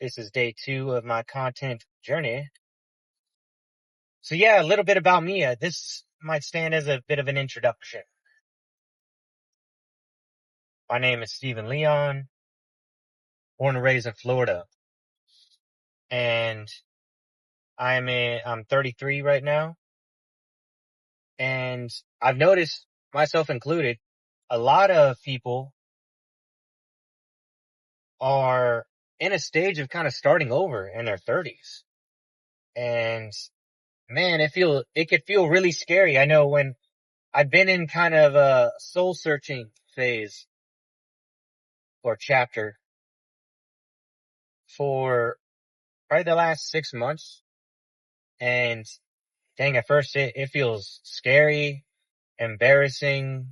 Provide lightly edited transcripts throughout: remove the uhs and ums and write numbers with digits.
This is day 2 of my content journey. So yeah, a little bit about me. This might stand as a bit of an introduction. My name is Stephen Leon, born and raised in Florida. And I'm 33 right now. And I've noticed, myself included, a lot of people are in a stage of kind of starting over in their 30s. And man, it could feel really scary. I know when I've been in kind of a soul searching phase or chapter for probably the last 6 months. And dang, at first it feels scary, embarrassing,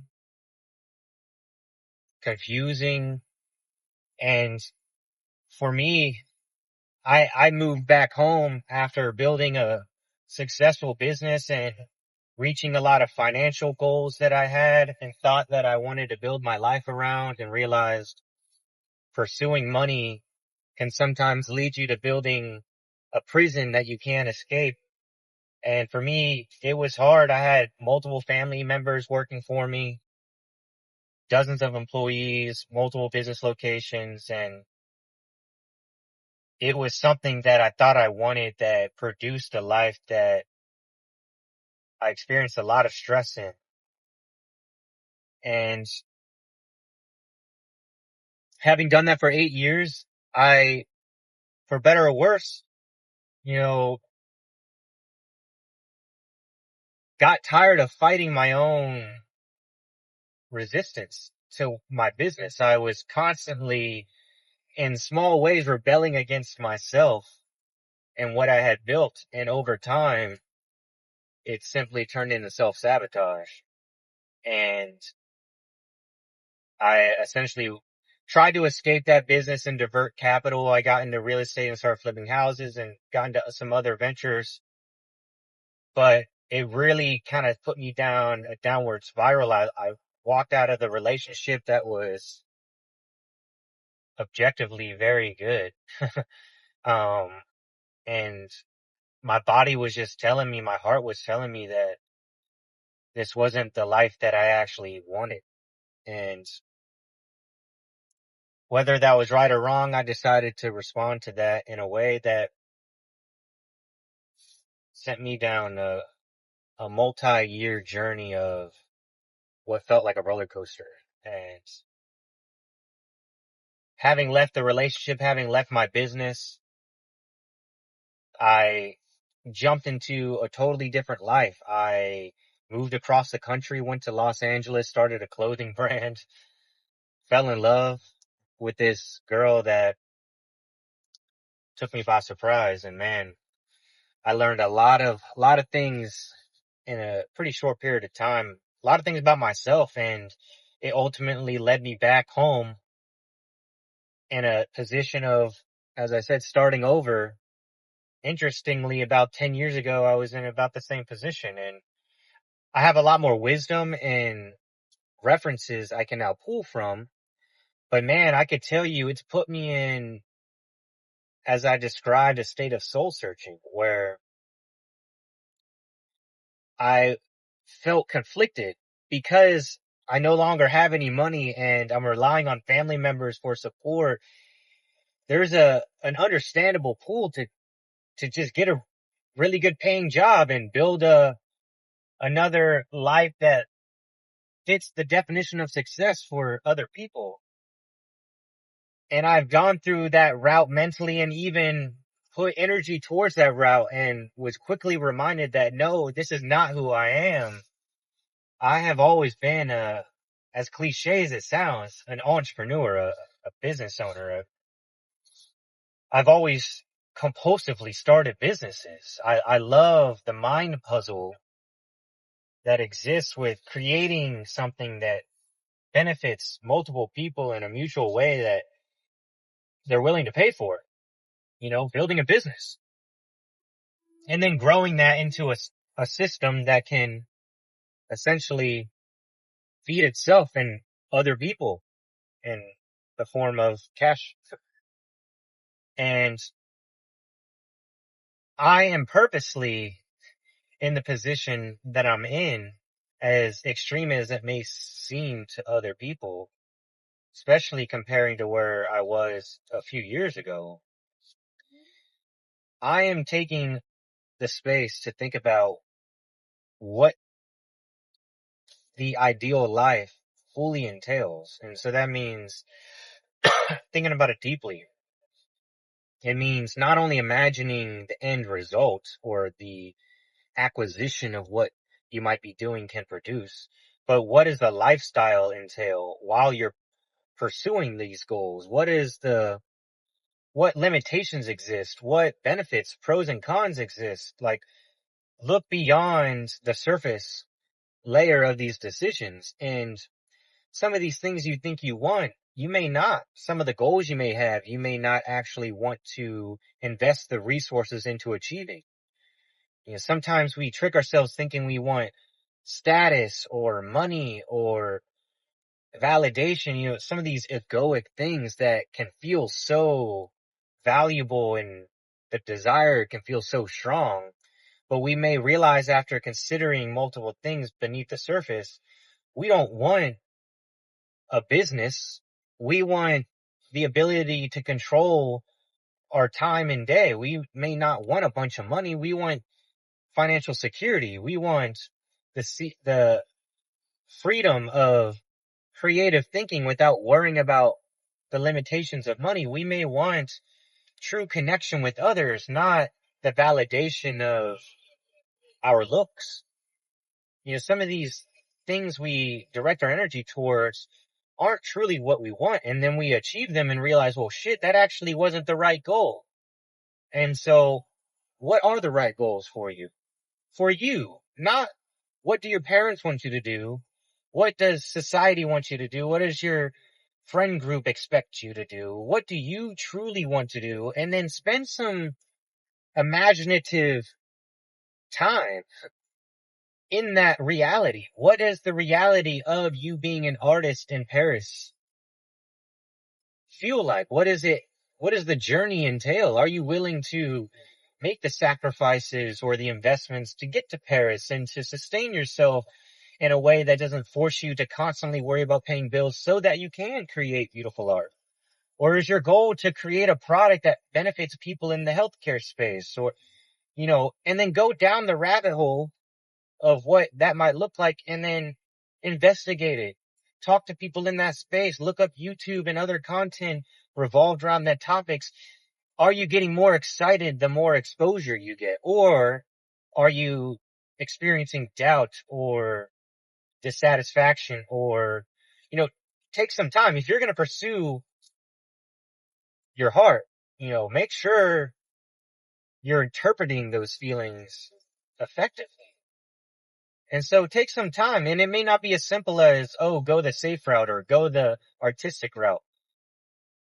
confusing. And for me, I moved back home after building a successful business and reaching a lot of financial goals that I had and thought that I wanted to build my life around, and realized pursuing money can sometimes lead you to building a prison that you can't escape. And for me, it was hard. I had multiple family members working for me, dozens of employees, multiple business locations, and it was something that I thought I wanted that produced a life that I experienced a lot of stress in. And having done that for 8 years, for better or worse, you know, got tired of fighting my own resistance to my business. I was constantly, in small ways, rebelling against myself and what I had built. And over time, it simply turned into self-sabotage. And I essentially tried to escape that business and divert capital. I got into real estate and started flipping houses and got into some other ventures. But it really kind of put me down a downward spiral. I walked out of the relationship that was objectively very good. Um, and my body was just telling me, my heart was telling me that this wasn't the life that I actually wanted. And whether that was right or wrong, I decided to respond to that in a way that sent me down a multi-year journey of what felt like a roller coaster. And having left the relationship, having left my business, I jumped into a totally different life. I moved across the country, went to Los Angeles, started a clothing brand, fell in love with this girl that took me by surprise. And man, I learned a lot of things in a pretty short period of time, a lot of things about myself, and it ultimately led me back home in a position of, as I said, starting over. Interestingly, about 10 years ago, I was in about the same position, and I have a lot more wisdom and references I can now pull from. But man, I could tell you it's put me in, as I described, a state of soul searching where I felt conflicted because I no longer have any money and I'm relying on family members for support. There's an understandable pull to just get a really good paying job and build another life that fits the definition of success for other people. And I've gone through that route mentally and even put energy towards that route, and was quickly reminded that no, this is not who I am. I have always been as cliche as it sounds, an entrepreneur, a business owner. I've always compulsively started businesses. I love the mind puzzle that exists with creating something that benefits multiple people in a mutual way that they're willing to pay for. Building a business and then growing that into a system that can essentially feed itself and other people in the form of cash. And I am purposely in the position that I'm in, as extreme as it may seem to other people, especially comparing to where I was a few years ago. I am taking the space to think about what the ideal life fully entails. And so that means thinking about it deeply. It means not only imagining the end result or the acquisition of what you might be doing can produce, but what does the lifestyle entail while you're pursuing these goals? What limitations exist? What benefits, pros and cons exist? Like, look beyond the surface layer of these decisions, and some of these things you think you want, you may not. Some of the goals you may have, you may not actually want to invest the resources into achieving. Sometimes we trick ourselves thinking we want status or money or validation, some of these egoic things that can feel so valuable, and the desire can feel so strong. But we may realize after considering multiple things beneath the surface, we don't want a business. We want the ability to control our time and day. We may not want a bunch of money. We want financial security. We want the freedom of creative thinking without worrying about the limitations of money. We may want true connection with others, not the validation of our looks. Some of these things we direct our energy towards aren't truly what we want. And then we achieve them and realize, well, shit, that actually wasn't the right goal. And so what are the right goals for you? For you, not what do your parents want you to do? What does society want you to do? What does your friend group expect you to do? What do you truly want to do? And then spend some imaginative time in that reality. What is the reality of you being an artist in Paris feel like? What is it? What does the journey entail? Are you willing to make the sacrifices or the investments to get to Paris and to sustain yourself in a way that doesn't force you to constantly worry about paying bills so that you can create beautiful art? Or is your goal to create a product that benefits people in the healthcare space? Or, and then go down the rabbit hole of what that might look like and then investigate it. Talk to people in that space. Look up YouTube and other content revolved around that topics. Are you getting more excited the more exposure you get? Or are you experiencing doubt or dissatisfaction? Or, take some time. If you're going to pursue your heart, make sure you're interpreting those feelings effectively. And so take some time, and it may not be as simple as, oh, go the safe route or go the artistic route.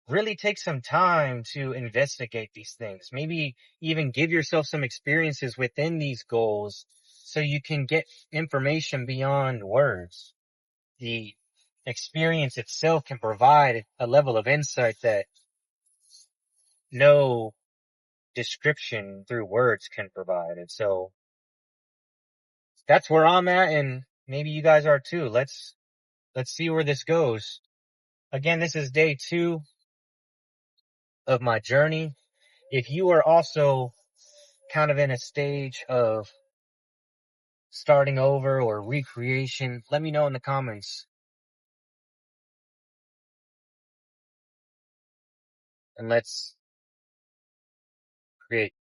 Really take some time to investigate these things. Maybe even give yourself some experiences within these goals so you can get information beyond words. The experience itself can provide a level of insight that no description through words can provide. And so that's where I'm at, and maybe you guys are too. Let's see where this goes. Again, this is day 2 of my journey. If you are also kind of in a stage of starting over or recreation, let me know in the comments, and let's create